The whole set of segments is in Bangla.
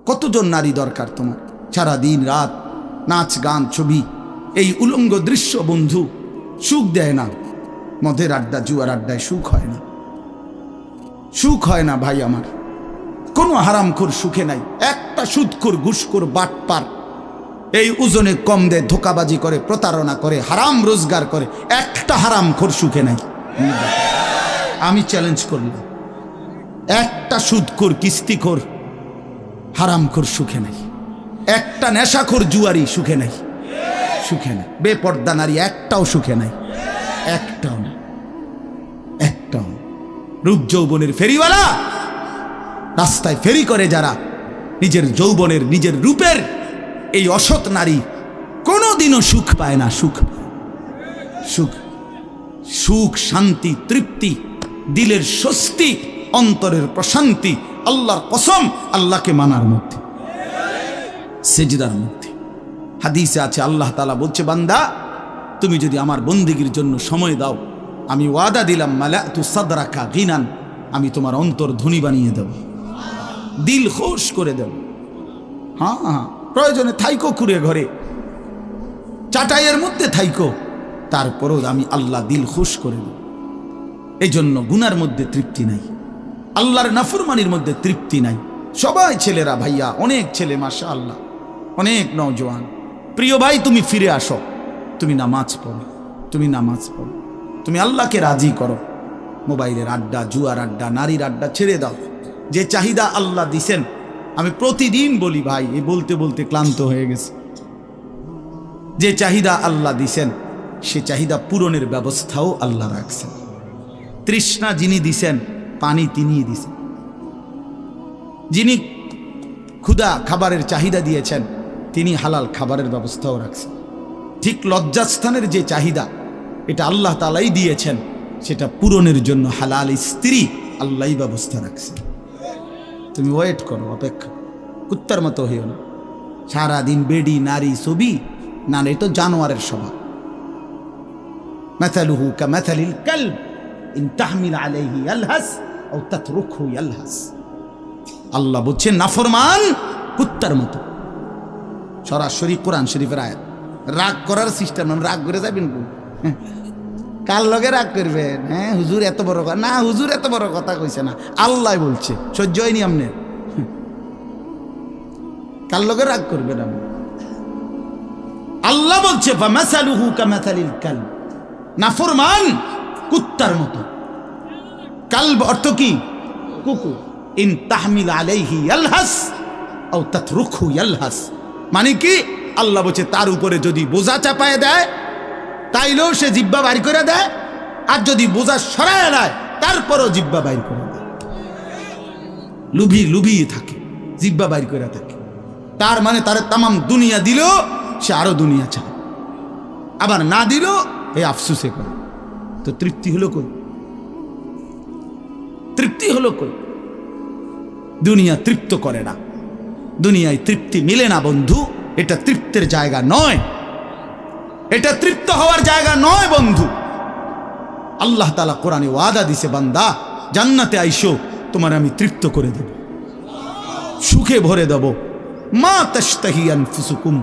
কতজন নারী দরকার তোমার? সারা দিন রাত নাচ গান ছবি, এই উলঙ্গ দৃশ্য বন্ধু সুখ দেয় না। মদের আড্ডা জুয়ার আড্ডায় সুখ হয় না, সুখ হয় না ভাই আমার। কোনো হারামখোর সুখে নাই। একটা সুদখোর ঘুষখোর বাটপার এই ওজনে কম দেয়, ধোকাবাজি করে, প্রতারণা করে, হারাম রোজগার করে, একটা হারামখোর সুখে নাই। আমি চ্যালেঞ্জ করলাম, একটা সুদখোর কিস্তিখোর হারামখোর সুখে নাই, একটা নেশাখোর জুয়ারি সুখে নাই, সুখে নাই। বেপর্দা নারী একটাও সুখে নাই, একটাও না, একটাও। রূপ যৌবনের ফেরিওয়ালা, রাস্তায় ফেরি করে যারা, নিজের যৌবনের নিজের রূপের এই অসৎ নারী কোনোদিনও সুখ পায় না। সুখ সুখ সুখ শান্তি, তৃপ্তি, দিলের স্বস্তি, অন্তরের প্রশান্তি আল্লাহর কসম আল্লাহকে মানার মধ্যে, সেজদার মধ্যে। হাদিসে আছে আল্লাহ তাআলা বলছে, বান্দা তুমি যদি আমার বন্দেগীর জন্য সময় দাও, আমি ওয়াদা দিলাম মালাতু সাদরাকা গিনান, আমি তোমার অন্তর ধনী বানিয়ে দেব, দিল খুশ করে দেব। হ্যাঁ হ্যাঁ, প্রয়োজনে থাইকো কুড়ে ঘরে, চাটাইয়ের মধ্যে থাইকো, তারপরও আমি আল্লাহ দিল খুশ করে দেব। এই জন্য গুনার মধ্যে তৃপ্তি নাই, আল্লাহর নাফরমানির মধ্যে তৃপ্তি নাই। সবাই ছেলেরা, ভাইয়া, অনেক ছেলে মাশাআল্লাহ, অনেক নওজোয়ান। প্রিয় ভাই, তুমি ফিরে আসো, তুমি নামাজ পড়ো, তুমি নামাজ পড়ো, তুমি আল্লাহকে রাজি করো। মোবাইলের আড্ডা, জুয়ার আড্ডা, নারীর আড্ডা ছেড়ে দাও। যে চাহিদা আল্লাহ দিছেন, আমি প্রতিদিন বলি ভাই, এই বলতে বলতে ক্লান্ত হয়ে গেছে। যে চাহিদা আল্লাহ দিছেন, সে চাহিদা পূরণের ব্যবস্থাও আল্লাহ রাখছেন। তৃষ্ণা যিনি দিছেন, পানি তিনিই দিছেন। যিনি ক্ষুধা খাবারের চাহিদা দিয়েছেন, তিনি হালাল খাবারের ব্যবস্থাও রাখছেন। ঠিক লজ্জাস্থানের যে চাহিদা, এটা আল্লাহ তাআলাই দিয়েছেন, সেটা পূরণের জন্য হালাল স্ত্রী আল্লাহই ব্যবস্থা রাখছেন। তুমি ওয়েট করো, অপেক্ষা, কুত্তার মতো হইও না। সারাদিন বেডি নারী ছবি, না, এ তো জানোয়ারের স্বভাব। মাথালুহু কামাথালিল কালব ইন তাহমিল আলাইহি ইয়ালহাস আও তাতরুকহু ইয়ালহাস। আল্লাহ বলছেন নাফরমান কুত্তার মতো। সরাসরি কোরআন শরীফের আয়াত। রাগ করার সিস্টেম, রাগ করে যাবেন কার লগে রাগ করবেন? হ্যাঁ, হুজুর এত বড় কথা না, হুজুর এত বড় কথা কইছে না, আল্লাহ বলছে। সহ্য হয়নি আমনে? কার লগে রাগ করবেন আপনি? আল্লাহ বলছে ফামাসালুহু কামাসালিল কালব, নাফরমান কুত্তার মতো। কালব অর্থ কি? কুকুর। ইন তাহমিল আলাইহি ইয়ালহাস আও তাতরুকহু ইয়ালহাস, মানে কি? আল্লাহ বলছে তার উপরে যদি বোঝা চাপায় দেয়, তাইলেও সে জিহ্বা বাইর করে দেয়, আর যদি বোঝা সরায় নেয়, তারপরও জিহ্বা বাইর করে দেয়। লুভিয়ে থাকে, জিহ্বা বাইর করে থাকে। তার মানে তার তামাম দুনিয়া দিলেও সে আরো দুনিয়া চায়, আবার না দিলেও এই আফসুসে করে। তো তৃপ্তি হলো কই? তৃপ্তি হলো কই? দুনিয়া তৃপ্ত করে না, দুনিয়ায় তৃপ্তি মিলে না বন্ধু। এটা তৃপ্তের জায়গা নয়, এটা তৃপ্ত হওয়ার জায়গা নয় বন্ধু। আল্লাহ তাআলা কোরআনে ওয়াদা দিছে, বান্দা জান্নাতে আইসো, তোমার আমি তৃপ্ত করে দেব, সুখে ভরে দেব। মা তাশতাহি আনফুসুকুম,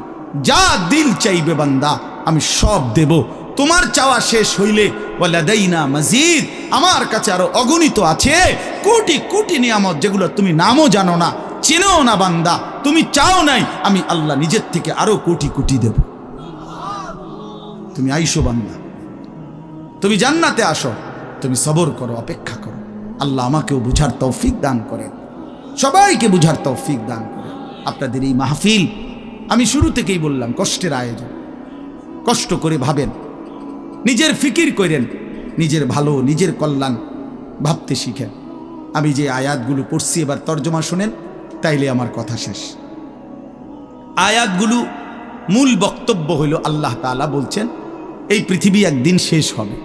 যা দিল চাইবে বান্দা আমি সব দেব। তোমার চাওয়া শেষ হইলে ওয়ালাদাইনা মাজিদ, আমার কাছে আরো অগণিত আছে কোটি কোটি নিয়ামত, যেগুলো তুমি নামও জানো না, চিনো না বান্দা। তুমি চাও নাই, আমি আল্লাহ নিজের থেকে আরো কোটি কোটি দেব। তুমি আইসো বান্দা, তুমি জান্নাতে আসো, তুমি সবর করো, অপেক্ষা করো। আল্লাহ আমাকেও বুঝার তৌফিক দান করে, সবাইকে বুঝার তৌফিক দান করে। আপনাদের এই মাহফিল, আমি শুরু থেকেই বললাম, কষ্টের আয়োজন। কষ্ট করে ভাবেন, নিজের ফিকির করেন, নিজের ভালো, নিজের কল্যাণ ভাবতে শিখেন। আমি যে আয়াতগুলো পড়ছি, এবার তর্জমা শুনেন, তাইলে আমার কথা শেষ। আয়াতগুলো মূল বক্তব্য হইল, আল্লাহ তাআলা বলছেন এই পৃথিবী একদিন শেষ হবে,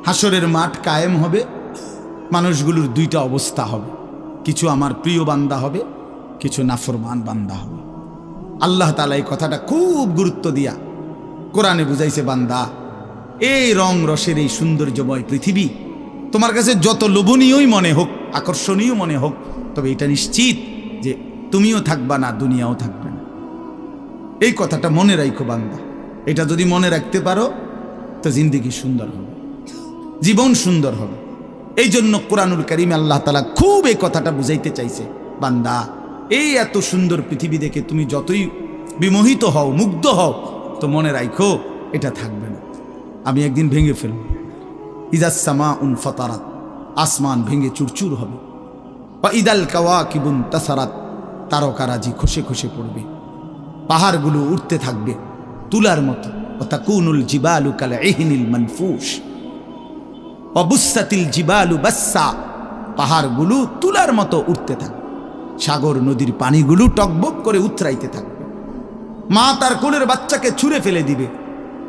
হাসরের মাঠ কায়েম হবে, মানুষগুলোর দুইটা অবস্থা হবে, কিছু আমার প্রিয় বান্দা হবে, কিছু নাফরমান বান্দা হবে। আল্লাহ তাআলা এই কথাটা খুব গুরুত্ব দিয়া কোরআনে বুঝাইছে, বান্দা এই রং রসের এই সৌন্দর্যময় পৃথিবী তোমার কাছে যত লোভনীয়ই মনে হোক, আকর্ষণীয় মনে হোক, তবে এটা নিশ্চিত যে তুমিও থাকবা না, দুনিয়াও থাকবে না। এই কথাটা মনে রাখো বান্দা। এটা যদি মনে রাখতে পারো তো জিন্দেগি সুন্দর হবে, জীবন সুন্দর হবে। এই জন্য কোরআনুল কারীমে আল্লাহ তাআলা খুব এই কথাটা বুঝাইতে চাইছে, বান্দা এই এত সুন্দর পৃথিবী দেখে তুমি যতই বিমোহিত হও, মুগ্ধ হও, তো মনে রাখো এটা থাকবে না। আমি একদিন ভেঙে ফেলব। ইজাস সামাউন ফাতারাত, আসমান ভেঙে চুরচুর হবে। বা ইদাল কাওয়াকিবুন তাসারাত, তারকারাজি খসে খসে পড়বে। পাহাড়গুলো উঠতে থাকবে তুলার মতো। ওয়াতাকুনুল জিবালু কাল ইহনিল মানফুস ওয়া বুসাতিল জিবালু বাসসা, পাহাড়গুলো তুলার মতো উঠতে থাকবে। সাগর নদীর পানিগুলো টকবক করে উতরাইতে থাকবে। মা তার কোলের বাচ্চাকে ছুঁড়ে ফেলে দিবে।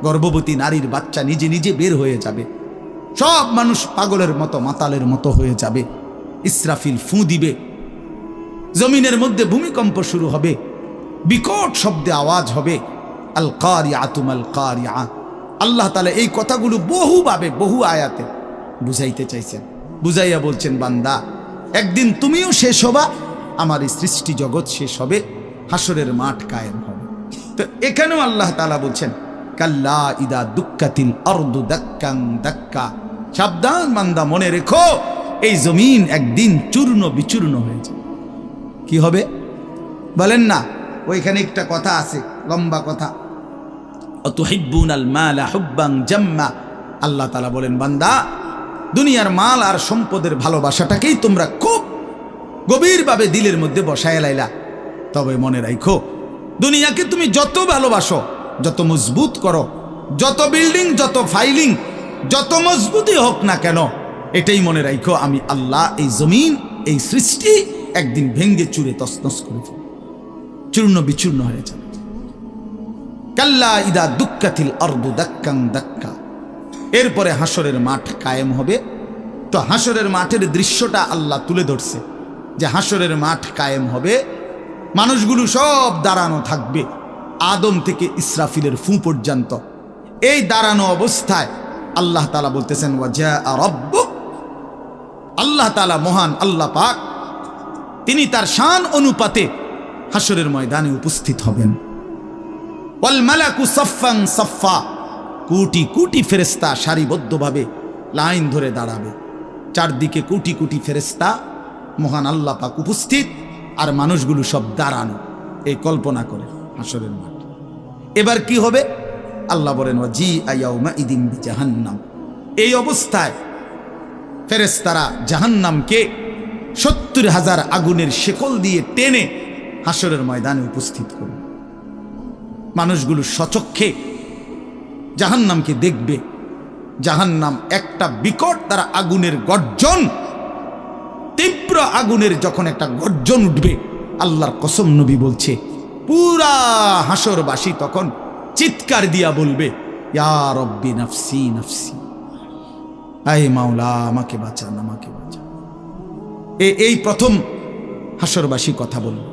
গর্ভবতী নারীর বাচ্চা নিজে নিজে বের হয়ে যাবে। সব মানুষ পাগলের মতো মাতালের মতো হয়ে যাবে। ইসরাফিল ফু দিবে। জমিনের মধ্যে ভূমিকম্প শুরু হবে, বিকট শব্দে আওয়াজ হবে। আল কারিআতু মাল কারিআ। আল্লাহ তাআলা এই কথাগুলো বহুভাবে বহু আয়াতে বুঝাইতে চাইছেন। বুঝাইয়া বলছেন, বান্দা একদিন তুমিও শেষ হবা, আমার এই সৃষ্টি জগৎ শেষ হবে, হাসরের মাঠ কায়েম হবে। তো এখানেও আল্লাহ তাআলা বলছেন, কাল্লা ইদা দুক্কাতিল আরদু দাক্কান দাক্কা। সাবধান বান্দা, মনে রেখো এই জমিন একদিন চূর্ণ বিচূর্ণ হয়ে যাবে। কি হবে বলেন না? ওইখানে একটা কথা আছে, লম্বা কথা। অতুহিব্বুনাল মালা হুব্বান জাম্মা। আল্লাহ তাআলা বলেন, বান্দা দুনিয়ার মাল আর সম্পদের ভালোবাসাটাকেই তোমরা খুব গভীরভাবে দিলের মধ্যে বসায় লাইলা। তবে মনে রাখো, দুনিয়াকে তুমি যত ভালোবাসো, যত মজবুত করো, যত বিল্ডিং, যত ফাইলিং, যত মজবুতই হোক না কেন, এটাই মনে রাখো আমি আল্লাহ এই জমিন, এই সৃষ্টি একদিন ভেঙ্গে চুরে তছনছ করে ফেলব, চূর্ণ বিচূর্ণ হয়ে যাবে। কাল্লা ইদা দুক্কাতিল আরদু দাক্কান দাক্কা। এরপরে হাসরের মাঠ কায়েম হবে। তো হাসরের মাঠের দৃশ্যটা আল্লাহ তুলে ধরছে যে হাসরের মাঠ কায়েম হবে, মানুষগুলো সব দাঁড়ানো থাকবে, আদম থেকে ইসরাফিলের ফু পর্যন্ত। এই দাঁড়ানো অবস্থায় আল্লাহ তাআলা বলতেছেন, ওয়াজা রাব্বুক। আল্লাহ তাআলা মহান আল্লাহ পাক, তিনি তার শান অনুপাতে হাসরের ময়দানে উপস্থিত হবেন। ওয়াল মালাকু সাফফান সাফফা। কোটি কোটি ফেরেশতা সারিবদ্ধভাবে লাইন ধরে দাঁড়াবে। চারদিকে কোটি কোটি ফেরেশতা, মহান আল্লাহ পাক উপস্থিত, আর মানুষগুলো সব দাঁড়ানো। এই কল্পনা করে হাসরের মাঠ। এবার কি হবে? আল্লাহ বলেন, ওয়াজি আয়াউমা ইদিন বিজাহান্নাম। এই অবস্থায় ফেরেশতারা জাহান্নামকে ৭০,০০০ আগুনের শেকল দিয়ে টেনে হাসরের ময়দানে উপস্থিত করবে। মানুষগুলো সচক্ষে জাহান্নামকে দেখবে। জাহান্নাম একটা বিকট তারা আগুনের গর্জন, তীব্র আগুনের যখন একটা গর্জন উঠবে, আল্লাহর কসম নবী বলছে, পুরা হাসরবাসী তখন চিৎকার দিয়া বলবে, ইয়া রব্বি নাফসি নাফসি, আয় মাওলা আমাকে বাঁচান, আমাকে বাঁচান। এই প্রথম হাসরবাসী কথা বলবে।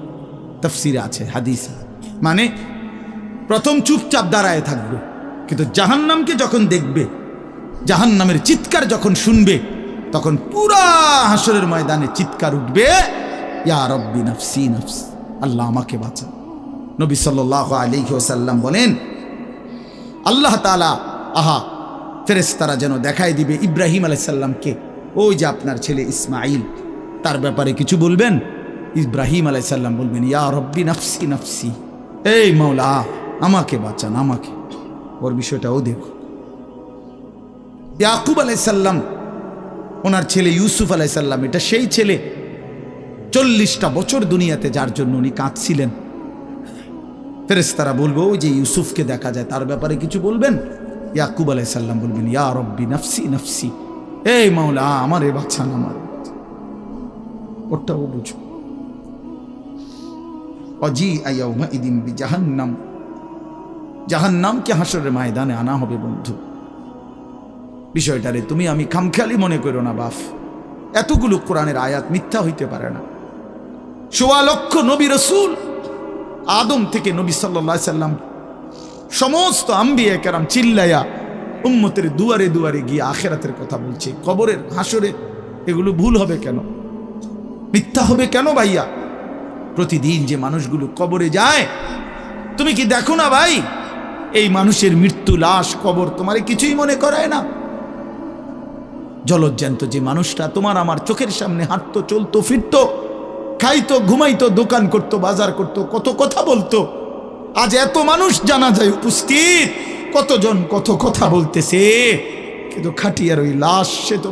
তাফসিরে আছে, হাদিস, মানে প্রথম চুপচাপ দাঁড়ায় থাকবে, কিন্তু জাহান্নামকে যখন দেখবে, জাহান্নামের চিৎকার যখন শুনবে, তখন পুরা হাসরের ময়দানে চিৎকার উঠবে, ইয়া রব্বি নাফসি নাফসি, আল্লাহ আমাকে বাঁচান। নবী সাল্লাল্লাহু আলাইহি ওয়াসাল্লাম বলেন, আল্লাহ তাআলা ফেরেশতারা যেন দেখায় দিবে ইব্রাহিম আলাইহিস সালামকে, ওই যে আপনার ছেলে ইসমাঈল, তার ব্যাপারে কিছু বলবেন। ইব্রাহিম আলাইহিস সালাম বলবেন, ইয়া রব্বি নাফসি নাফসি, এই মাওলা আমাকে বাঁচান, আমাকে। ওর বিষয়টাও দেখো। ইয়াকুব আলাইহিস সালাম, ওনার ছেলে ইউসুফ আলাইহিস সালাম, এটা সেই ছেলে 40টা বছর দুনিয়াতে যার জন্য উনি কাঁদছিলেন। ফেরেশতারা বলবো, ওই যে ইউসুফকে দেখা যায়, তার ব্যাপারে কিছু বলবেন। ইয়াকুব আলাইহিস সালাম বলবেন, ইয়া রব্বি নাফসি নাফসি, এই মাওলা আমারে বাঁচান, আমার। ওটাও বুঝো। অজি আয়াউমা ইদিন বিজাহান্নাম। জাহান্নামকে হাসরের ময়দানে আনা হবে বন্ধু। বিষয়টারে তুমি আমি খামখেয়ালি মনে করো না বাপ। এতগুলো কোরআনের আয়াত মিথ্যা হইতে পারে না। ১৬ লক্ষ নবী রাসূল, আদম থেকে নবী সাল্লাল্লাহু আলাইহি সাল্লাম, সমস্ত আম্বিয়া কেরাম চিল্লায়া উম্মতের দুয়ারে দুয়ারে গিয়ে আখিরাতের কথা বলছে, কবরের, হাসরের। এগুলো ভুল হবে কেন? মিথ্যা হবে কেন ভাইয়া? প্রতিদিন যে মানুষগুলো কবরে যায়, তুমি কি দেখো না ভাই, এই মানুষের মৃত্যু, লাশ, কবর তোমার কিছুই মনে করায় না? জলজ্জান্ত যে মানুষটা তোমার আমার চোখের সামনে হাঁটতো, চলতো, ফিরতো, খাইতো, ঘুমাইতো, দোকান করতো, বাজার করতো, কত কথা বলতো, আজ এত মানুষ জানাজায় উপস্থিত, কতজন কত কথা বলতেছে, কিন্তু খাটিয়ার ওই লাশ, সে তো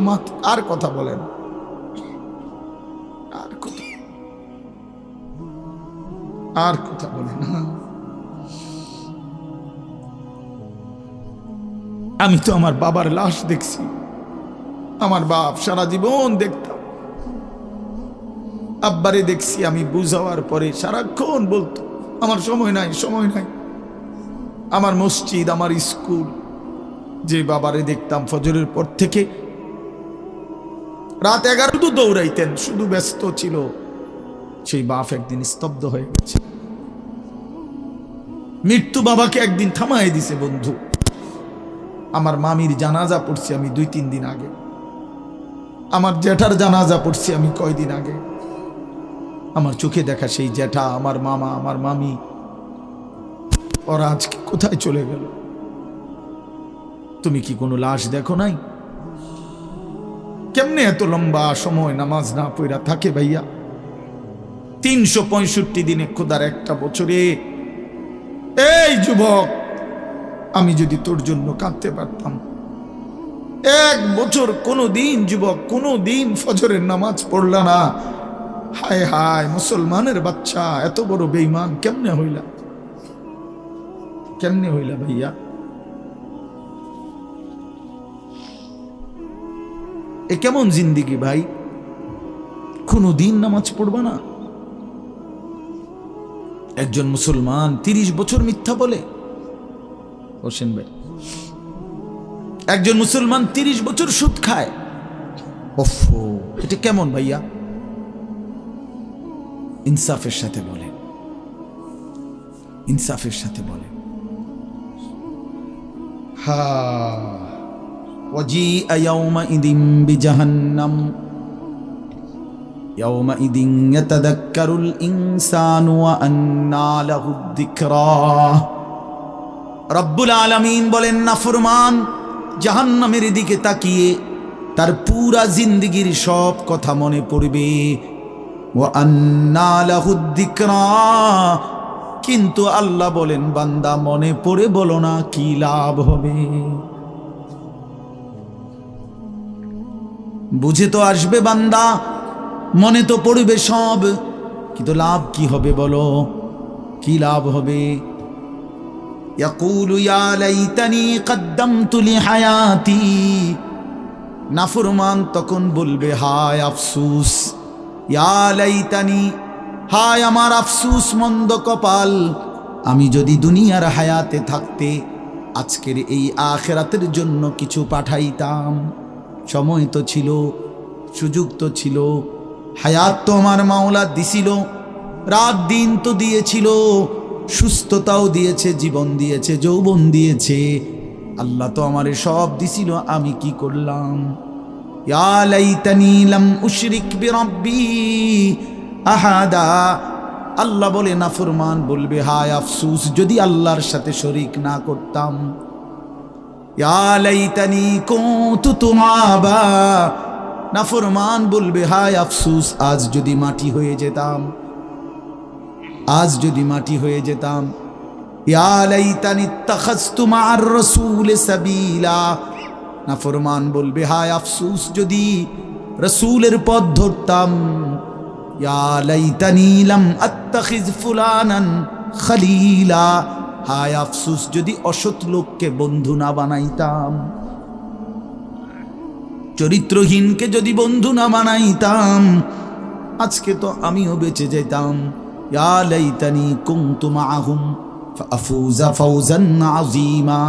আর কথা বলে না, আর কথা বলে না। আমি তো আমার বাবার লাশ দেখছি, আমার বাপ সারা জীবন দেখতাম, আব্বারে দেখছি, আমি বুঝাওয়ার পরে সারাক্ষণ বলতো আমার সময় নাই, সময় নাই। আমার মসজিদ, আমার স্কুল, যে বাবারে দেখতাম ফজরের পর থেকে রাত 11 দৌড়াইতেন, শুধু ব্যস্ত ছিল, সেই বাপ একদিন স্তব্ধ হয়ে গেছে। মৃত্যু বাবাকে একদিন থামায় দিছে বন্ধু। আমার মামির জানাজা পড়ছি আমি 2-3 দিন আগে, আমার জ্যাঠার জানাজা পড়ছি আমি কয়দিন আগে। আমার চোখে দেখা সেই জ্যাঠা, আমার মামা, আমার মামি, ওরা আজকে কোথায় চলে গেল? তুমি কি কোনো লাশ দেখো নাই? কেমনে এত লম্বা সময় নামাজ না পড়া থাকে ভাইয়া? 365 দিনে, খোদার একটা বছরে। এই যুবক, আমি যদি তোর জন্য কাঁদতে পারতাম, 1 বছর কোনো দিন যুবক, কোনো দিন ফজরের নামাজ পড়লা না, হায় হায় মুসলমানের বাচ্চা, এত বড় বেঈমান কেমনে হইলা? কেমনে হইলা ভাইয়া? এ কেমন জিন্দিগি ভাই? কোনো দিন নামাজ পড়বা না? একজন মুসলমান 30 বছর মিথ্যা বলে? হোসেন ভাই, একজন মুসলমান 30 বছর সুদ খায়? ওফো, এটা কেমন ভাইয়া? ইনসাফের সাথে বলে, ইনসাফের সাথে বলে। হা ওয়াজিআ ইয়াওমাইদিন বিজাহান্নাম ইয়াওমাইদিন ইয়াতাযাক্কারুল ইনসানু ওয়া আন্না লাহুদ যিকরা। রব্বুল আলামিন বলেন, নাফরমান জাহান্নামের দিকে তাকিয়ে তার পুরা জিন্দেগীর সব কথা মনে পড়বে। ওয়া আন্না লাহুদ যিকরা, কিন্তু আল্লাহ বলেন, বান্দা মনে পড়ে বলো না, কি লাভ হবে? বুঝে তো আসবে বান্দা, মনে তো পড়বে সব, কিন্তু লাভ কি হবে বলো? কি লাভ হবে? ইয়াকুলু ইয়া লাইতানি কদ্দামতু লিহায়াতি, নাফরমান তখন বলবে, হায় আফসুস, ইয়া লাইতানি, হায় আমার আফসুস, মন্দ কপাল, আমি যদি দুনিয়ার হায়াতে থাকতে আজকের এই আখিরাতের জন্য কিছু পাঠাইতাম। সময় তো ছিল, সুযোগ তো ছিল, হায়াত তো আমার মাওলা দিছিল, রাত দিন তো দিয়েছিল, সুস্থতাও দিয়েছে, জীবন দিয়েছে, যৌবন দিয়েছে, আল্লাহ তো আমারে সব দিছিল, আমি কি করলাম? ইয়া লাইতানি লাম উশরিক বিরাব্বি আহাদা, আল্লাহ বলে, নাফরমান বলবে, হায় আফসুস, যদি আল্লাহর সাথে শরীক না করতাম। ইয়া লাইতানি কুনতু তুরাবা, নাফরমান বলবে, হায় আফসুস, আজ যদি মাটি হয়ে যেতাম, আজ যদি মাটি হয়ে যেতাম। ইয়া লাইতানি ইত্তাখাযতু মা'আর রাসূল সাবিলা, নাফরমান বলবে, হায় আফসুস, যদি রাসূলের পথ ধরতাম। ইয়া লাইতানি লাম আত্তাখিজ ফুলানান খলিলা, হায় আফসুস, যদি অসৎ লোককে বন্ধু না বানাইতাম, চরিত্রহীনকে যদি বন্ধু না বানাইতাম, আজকে তো আমিও বেঁচে যেতাম। ইয়া লাইতানি কুনতু মা'আহুম ফাআফুযা ফাওজান আযীমা,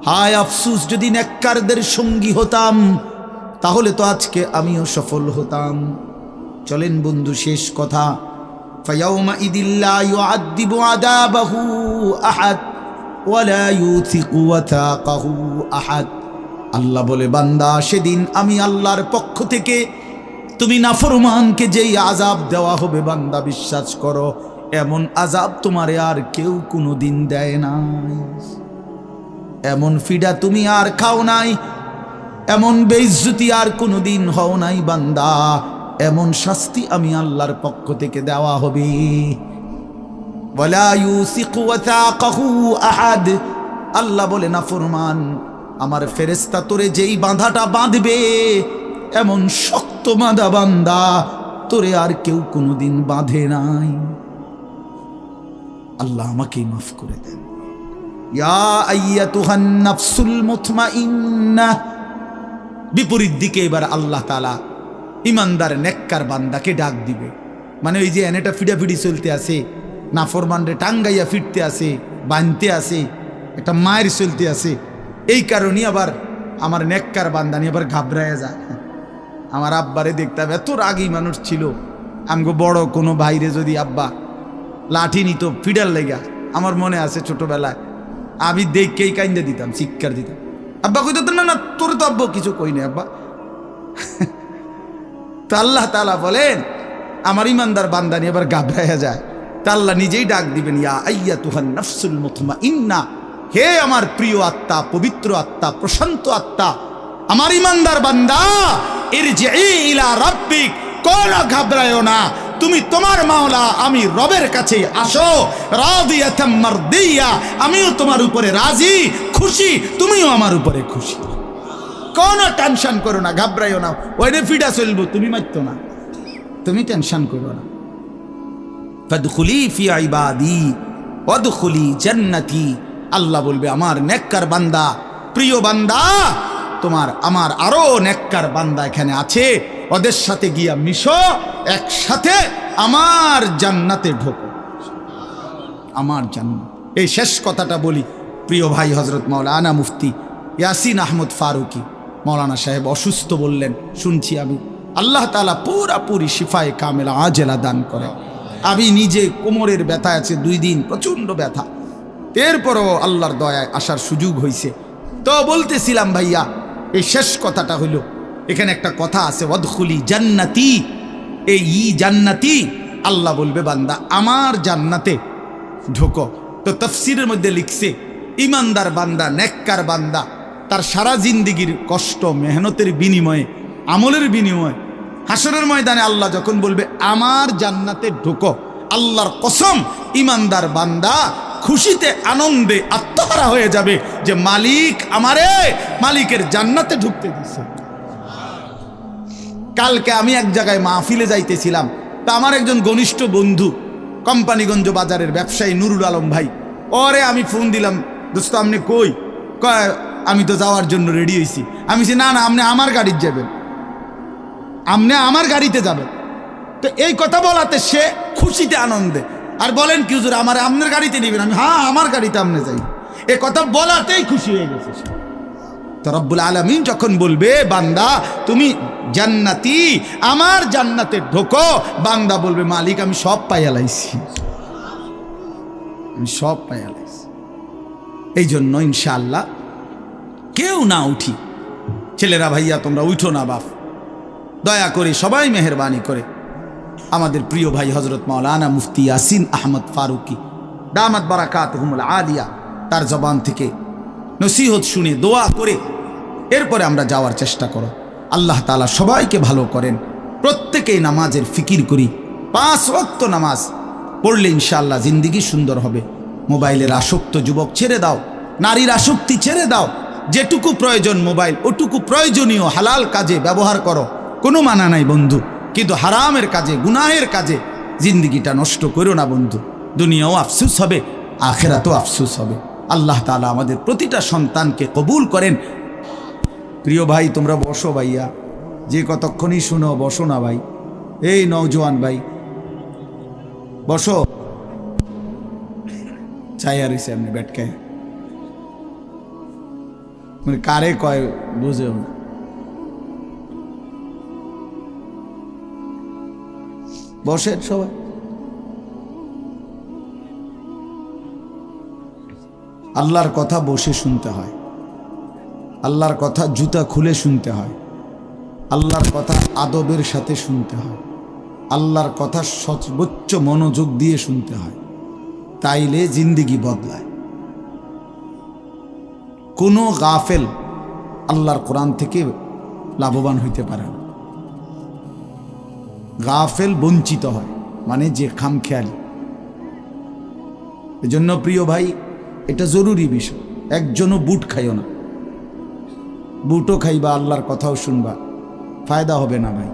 হায় আফসুস, যদি নেককারদের সঙ্গী হতাম, তাহলে তো আজকে আমিও সফল হতাম। চলেন বন্ধু, শেষ কথা, ফায়াউমা ইদিল্লা ইউআযযিবু আযাবাহু আহাদ ওয়ালা ইউথিকু ওয়াথাকাহু আহাদ। আল্লাহ বলে, বান্দা, সেদিন আমি আল্লাহর পক্ষ থেকে তুমি নাফরমানকে যেই আযাব দেওয়া হবে বান্দা বিশ্বাস করো এমন আযাব তোমারে আর কেউ কোনোদিন দেয় নাই। এমন ফিডা তুমি আর খাও নাই, এমন বেইজ্জতি আর কোনোদিন হও নাই বান্দা। এমন শাস্তি আমি আল্লাহর পক্ষ থেকে দেওয়া হবে। ওয়ালা ইউসিকু ওয়াসাকাহু আহাদ, আল্লাহ বলে নাফরমান আমার ফেরেশতা তোরে যেই বাঁধাটা বাঁধবে এমন শক্ত বাঁধা বান্দা তোরে আর কেউ কোনোদিন বাঁধে নাই। আল্লাহ আমাকেই মাফ করে দেন। ইয়া আইয়াতুহান নাফসুল মুতমাইন্নাহ, বিপরীত দিকে এবার আল্লাহ তাআলা ইমানদার নেককার বান্দাকে ডাক দিবে। মানে ওই যে এনেটা ফিডাফিডি চলতে আছে, নাফরমানরে টাঙ্গাইয়া ফিরতে আছে, বাঁধতে আছে, একটা মায়ের চলতে আছে, এই কারণে আবার আমার নেককার বান্দা নিয়ে আবার ঘাবড়াইয়া যায়। আমার আব্বারে দেখতাম এত রাগী মানুষ ছিল, আমগো বড় কোনো ভাইরে যদি আব্বা লাঠি নিত ফিডার লেগা, আমার মনে আছে ছোটবেলায় আমি দেখকেই কাইন্দে দিতাম, চিৎকার দিতাম। আব্বা কইতো না না তোর তো আব্বা কিছু কই না আব্বা। তো আল্লাহ তাআলা বলেন আমার ইমানদার বান্দা নিয়ে আবার ঘাবড়াইয়া যায়, তা আল্লাহ নিজেই ডাক দিবেন, ইয়া আইয়াতুহান নাফসুল মুতমাইন্না, হে আমার প্রিয় আত্মা, পবিত্র আত্মা, প্রশান্ত আত্মা, আমার ইমানদার বান্দা, ইরজিই ইলা রাব্বিক, কোনো ঘাবড়ায়ো না, তুমি তোমার মাওলা আমি রবের কাছে আসো, রাদিয়াতাম মারদিয়া, আমিও তোমার উপরে রাজি খুশি, তুমিও আমার উপরে খুশি। কোনো টেনশন করো না, ঘাবড়াইও না, ওইনে ফিডা চলবো, তুমি মারতো না, তুমি টেনশন করো না। ফাদখুলি ফি ইবাদি ওয়াদখুলি জান্নাতি, আল্লাহ বলবে আমার নেককার বান্দা, প্রিয় বান্দা, তোমার আমার আরো নেককার বান্দা এখানে আছে, ওদের সাথে গিয়া মিশো, একসাথে আমার জান্নাতে ঢোকো, আমার জান্নাত। এই শেষ কথাটা বলি, প্রিয় ভাই হযরত মাওলানা মুফতি ইয়াসিন আহমদ ফারুকি মাওলানা সাহেব অসুস্থ বললেন, শুনছি আমি, আল্লাহ তাআলা পুরাপুরি শিফায়ে কামেলা আজেলা দান করে। আমি নিজে কোমরের ব্যথা আছে 2 দিন, প্রচণ্ড ব্যথা, এরপরও আল্লাহর দয়ায় আসার সুযোগ হয়েছে। তো বলতেছিলাম ভাইয়া, এই শেষ কথাটা হইল, এখানে একটা কথা আছে, ওয়াদখুলি জান্নাতি, এই জান্নাতি, আল্লাহ বলবে বান্দা আমার জান্নাতে ঢোকো। তো তাফসীরের মধ্যে লিখছে ইমানদার বান্দা, নেককার বান্দা, তার সারা জিন্দেগির কষ্ট মেহনতের বিনিময়ে, আমলের বিনিময়ে হাসরের ময়দানে আল্লাহ যখন বলবে আমার জান্নাতে ঢোকো, আল্লাহর কসম ইমানদার বান্দা খুশিতে আনন্দে আত্মহারা হয়ে যাবে যে মালিক আমারে মালিকের জান্নাতে ঢুকতে দিছে। কালকে আমি এক জায়গায় মাহফিলে যাইতেছিলাম, তা আমার একজন ঘনিষ্ঠ বন্ধু কোম্পানিগঞ্জ বাজারের ব্যবসায়ী নুরুল আলম ভাই, ওরে আমি ফোন দিলাম, দোস্ত আপনি কই? কয় আমি তো যাওয়ার জন্য রেডি হয়েছি। আমি বলছি না না, আপনি আমার গাড়িতে যাবেন, আপনি আমার গাড়িতে যাবেন। তো এই কথা বলাতে সে খুশিতে আনন্দে, আর বলেন কি হুজুর আমার আপনার গাড়িতে নেবেন? আমি হ্যাঁ আমার গাড়িতে আপনি যাই, এ কথা বলাতেই খুশি হয়ে গেছে সে। তো রব্বুল আলামিন যখন বলবে বান্দা তুমি জান্নাতি, আমার জান্নাতে ঢোকো, বান্দা বলবে মালিক আমি সব পাইয়া লাইছি, আমি সব পাইয়া লাইছি। এই জন্য ইনশাআল্লাহ কেউ না উঠি, ছেলেরা ভাইয়া তোমরা উঠো না বাপ, দয়া করে সবাই মেহেরবানি করে আমাদের প্রিয় ভাই হযরত মাওলানা মুফতি ইয়াসিন আহমদ ফারুকি দামাত বারাকাতুহুমুল আলিয়া, তার জবান থেকে নসিহত শুনে দোয়া করে এরপরে আমরা যাওয়ার চেষ্টা করো। আল্লাহ তাআলা সবাইকে ভালো করেন, প্রত্যেকেই নামাজের ফিকির করি, 5 ওয়াক্ত নামাজ পড়লে ইনশাআল্লাহ জিন্দেগি সুন্দর হবে। মোবাইলের আসক্ত যুবক ছেড়ে দাও, নারীর আসক্তি ছেড়ে দাও, যেটুকু প্রয়োজন মোবাইল ওটুকু প্রয়োজনীয় হালাল কাজে ব্যবহার করো, কোনো মানা নাই বন্ধু, কিন্তু হারামের কাজে গুনাহের কাজে জিন্দেগিটা নষ্ট করো না বন্ধু, দুনিয়াও আফসোস হবে, আখিরাতেও আফসোস হবে। আল্লাহ তাআলা আমাদের প্রতিটা সন্তানকে কবুল করেন। প্রিয় ভাই তোমরা বসো ভাইয়া, যে কতক্ষণই শুনো বসো না ভাই, এই নওজোয়ান ভাই বসো, চাই আর এমনি ব্যাটকে মানে কারে কয় বুঝে, বসেন সবাই। আল্লাহর কথা বসে শুনতে হয়, আল্লাহর কথা জুতা খুলে শুনতে হয়, আল্লাহর কথা আদবের সাথে শুনতে হয়, আল্লাহর কথা সর্বোচ্চ মনোযোগ দিয়ে শুনতে হয়, তাইলে জিন্দেগি বদলায়। কোনো গাফেল আল্লাহর কোরআন থেকে লাভবান হইতে পারে না। গাফেল বঞ্চিত হয়, মানে যে খামখেয়ালি। এজন্য প্রিয় ভাই, এটা জরুরি বিষয়। একজনও বুট খাইও না, বুটও খাইবা আল্লাহর কথাও শুনবা, ফায়দা হবে না ভাই।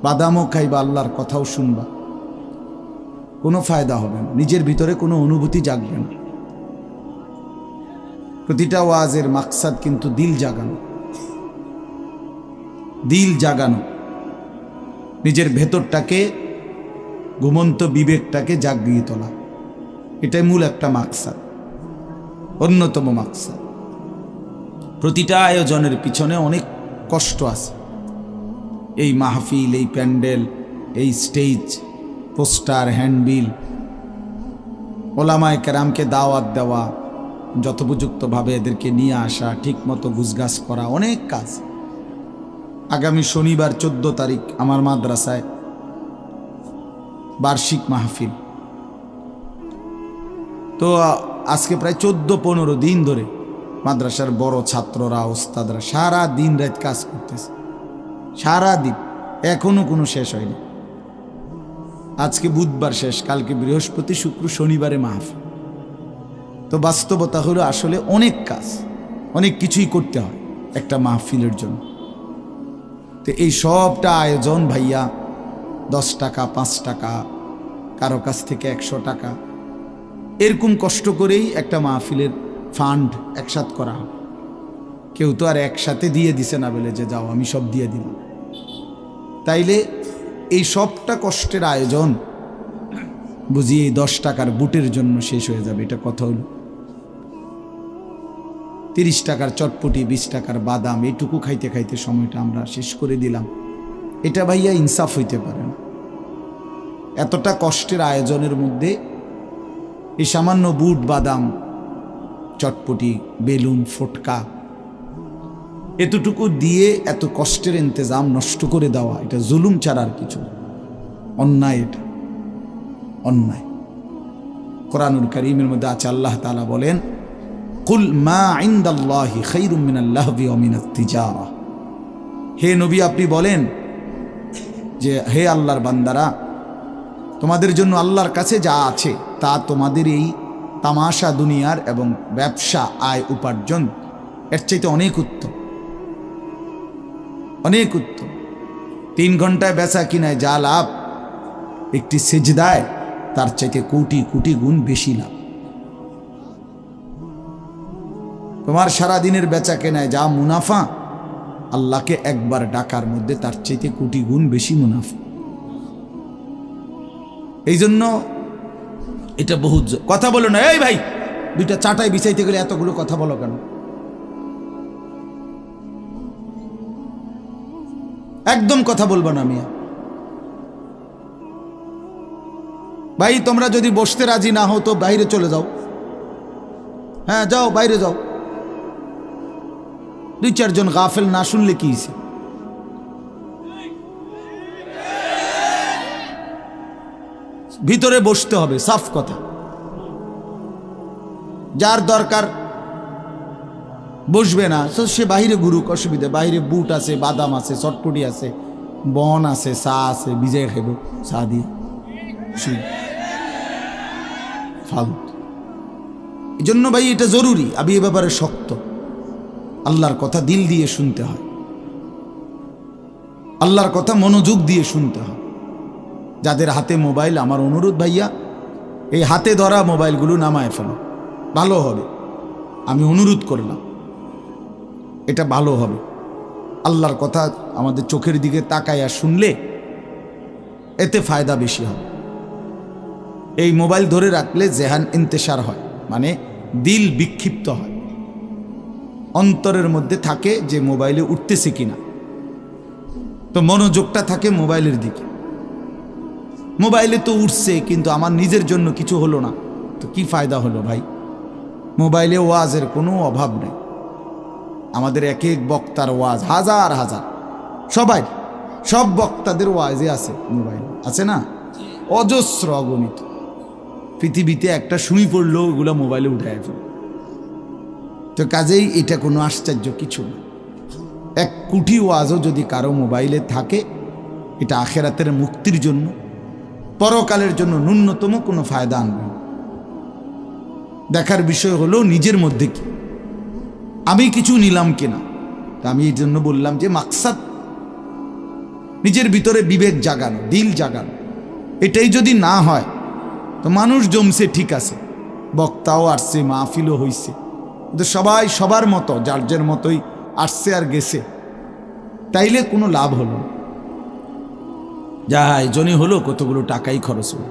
বাদামও খাইবা আল্লাহর কথাও শুনবা, কোনো ফায়দা হবে না, নিজের ভিতরে কোনো অনুভূতি জাগবে না। প্রতিটা ওয়াজের মাকসাদ কিন্তু দিল জাগানো, দিল জাগানো, নিজের ভেতরটাকে, ঘুমন্ত বিবেকটাকে জাগিয়ে তোলা, এটাই মূল একটা মাকসাদ, অন্যতম মাকসাদ। প্রতিটা আয়োজনের পিছনে অনেক কষ্ট আছে। এই মাহফিল, এই প্যান্ডেল, এই স্টেজ, পোস্টার, হ্যান্ডবিল, ওলামায়ে কেরামকে দাওয়াত দেওয়া, যথোপযুক্তভাবে এদেরকে নিয়ে আসা, ঠিক মতো গুছগাছ করা, অনেক কাজ। আগামী শনিবার 14 তারিখ আমার মাদ্রাসায় বার্ষিক মাহফিল। তো আজকে প্রায় 14-15 দিন ধরে মাদ্রাসার বড় ছাত্ররা, ওস্তাদরা সারা দিন রাত কাজ করতেছে, সারা দিন, এখনো কোনো শেষ হয়নি। আজকে বুধবার শেষ, কালকে বৃহস্পতি, শুক্র, শনিবারে মাহফিল। তো বাস্তবতা হলো আসলে অনেক কাজ, অনেক কিছুই করতে হয় একটা মাহফিলের জন্য। তো এই সবটা আয়োজন ভাইয়া 10 টাকা, 5 টাকা, কারো কাছ থেকে 100 টাকা, এরকম কষ্ট করেই একটা মাহফিলের ফান্ড একসাথ করা হয়। কেউ তো আর একসাথে দিয়ে দিছে না বলে যে যাও আমি সব দিয়ে দিলাম। তাইলে এই সবটা কষ্টের আয়োজন বুঝি এই 10 টাকার বুটের জন্য শেষ হয়ে যাবে, এটা কথা হলো। 30 টাকার চটপটি, 20 টাকার বাদাম, এইটুকু খাইতে খাইতে সময়টা আমরা শেষ করে দিলাম। এটা ভাইয়া ইনসাফ হইতে পারে না। এতটা কষ্টের আয়োজনের মধ্যে এই সামান্য বুট, বাদাম, চটপটি, বেলুন, ফটকা, এতটুকু দিয়ে এত কষ্টের ইন্তজাম নষ্ট করে দেওয়া, এটা জুলুম ছাড়া আর কিছু, অন্যায়। এটা অন্যায়। কোরআনুল কারীমের মধ্যে আছে, আল্লাহ তাআলা বলেন, কুল মা ইনদাল্লাহি খায়রুম মিনাল লাহবি ওয়া মিনাত তিজারা। হে নবী, আপনি বলেন যে হে আল্লাহর বান্দারা, তোমাদের জন্য আল্লাহর কাছে যা আছে তা তোমাদের এই তামাশা দুনিয়ার এবং ব্যবসা, আয় উপার্জন, এর চাইতে অনেক উত্তম, অনেক উত্তম। 3 ঘন্টায় বেচা কিনায় যা লাভ, একটি সিজদায় তার চাইতে কোটি কোটি গুণ বেশি লাভ। তোমার সারা দিনের বেচা কেনায় যা মুনাফা, আল্লাহকে একবার ডাকার মধ্যে তার চাইতে কোটি গুণ বেশি মুনাফা। এই জন্য এটা বহুত কথা বলো না। এই ভাই, 2টা চাটাই বিছাইতে গেলে এতগুলো কথা বলো কেন? একদম কথা বলবো না মিয়া। ভাই, তোমরা যদি বসতে রাজি না হও তো বাইরে চলে যাও। হ্যাঁ, যাও, বাইরে যাও। 2-4 জন গাফেল না শুনলে কি হইছে? ভিতরে বসতে হবে, সাফ কথা। যার দরকার বসবে না সে বাইরে ঘুরুক, অসুবিধা। বাইরে বুট আছে, বাদাম আছে, চটপটি আছে, বন আছে, চা আছে, ভিজাই খাইব চা দিয়ে। ফালতু। এই জন্য ভাই এটা জরুরি, আমি এ ব্যাপারে শক্ত। আল্লাহর কথা দিল দিয়ে শুনতে হয়, আল্লাহর কথা মনোযোগ দিয়ে শুনতে হয়। যাদের হাতে মোবাইল, আমার অনুরোধ ভাইয়া, এই হাতে ধরা মোবাইলগুলো নামায় ফেলো, ভালো হবে। আমি অনুরোধ করলাম, এটা ভালো হবে। আল্লাহর কথা আমাদের চোখের দিকে তাকাইয়া শুনলে এতে ফায়দা বেশি হবে। এই মোবাইল ধরে রাখলে জেহান ইন্তেশার হয়, মানে দিল বিক্ষিপ্ত হয়, অন্তরের মধ্যে থাকে যে মোবাইলে উঠতেছে কিনা, তো মনোযোগটা থাকে মোবাইলের দিকে। মোবাইলে তো উঠছে, কিন্তু আমার নিজের জন্য কিছু হলো না, তো কি ফায়দা হলো ভাই? মোবাইলে ওয়াজের কোনো অভাব নেই। আমাদের এক এক বক্তার ওয়াজ হাজার হাজার, সবাই, সব বক্তাদের ওয়াজে আছে মোবাইল, আছে না? অজস্র অগণিত। পৃথিবীতে একটা সুই পড়লেও ওগুলো মোবাইলে উঠায় ফেলে। তো কাজেই এটা কোনো আশ্চর্য কিছু না। 1 কোটি ওয়াজও যদি কারো মোবাইলে থাকে, এটা আখেরাতের মুক্তির জন্য, পরকালের জন্য ন্যূনতম কোনো ফায়দা আনবে। দেখার বিষয় হলো নিজের মধ্যে কি আমি কিছু নিলাম কিনা। তা আমি এই জন্য বললাম যে মাকসাদ নিজের ভিতরে বিবেক জাগানো, দিল জাগানো। এটাই যদি না হয় তো মানুষ জমছে ঠিক আছে, বক্তাও আসছে, মাহফিলও হইছে, কিন্তু সবাই সবার মতো যার যার মতোই আসছে আর গেছে, তাইলে কোনো লাভ হলো না। যা আয়োজনই হলো কতগুলো টাকাই খরচ হলো।